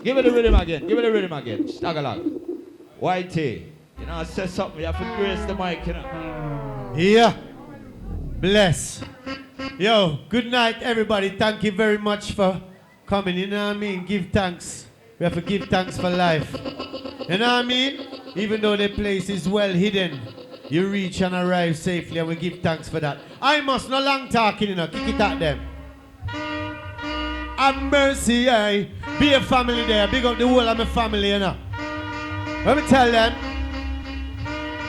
Give it the rhythm again. Give it the rhythm again. Stagalog. Whitey. You know, I said something. You have to grace the mic, you know. Yeah. Bless. Yo, good night, everybody. Thank you very much for coming. You know what I mean? Give thanks. We have to give thanks for life. You know what I mean? Even though the place is well hidden, you reach and arrive safely, and we give thanks for that. I must no long talking, you know. Kick it at them. Have mercy, I be a family there. Big up the whole of my family, you know. Let me tell them.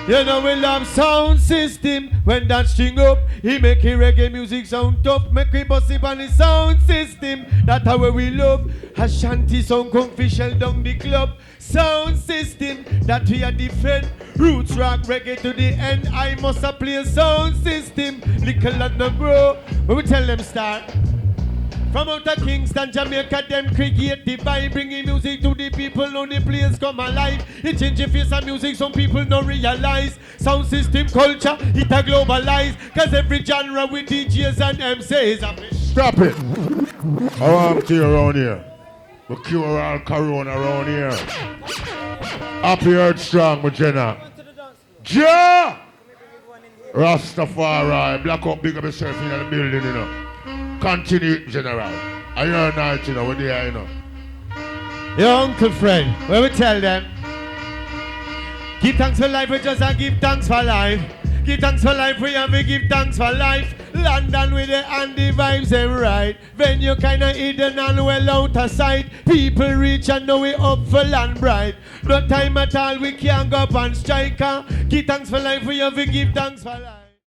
You know we love sound system. When that string up, he make a reggae music sound tough. Make we bust it on the sound system. That's how we love. Ashanti sound kung fi shell down the club. Sound system that we are different. Roots rock reggae to the end. I must a play a sound system. Little and no grow. When we tell them start. From out of Kingston, Jamaica, them create the vibe, bringing music to the people. Now the place come alive. It change the face of music, some people don't realize. Sound system culture, it a globalize. Cause every genre with DJs and MCs. Stop it. I want to around here. We cure all corona around here. Happy Earth Strong, my Jenna. Ja! Rastafari, black up, big up yourself in the building, you know. Continue, General. I hear night, you know, what they are, you know. Your Uncle Fred, where we tell them, give thanks for life, we just a give thanks for life. Give thanks for life, we have to give thanks for life. London with the and the vibes them right. Venue kinda hidden and well out of sight. People reach and know we up for land bright. No time at all, we can't go up and strike. Give thanks for life, we have to give thanks for life.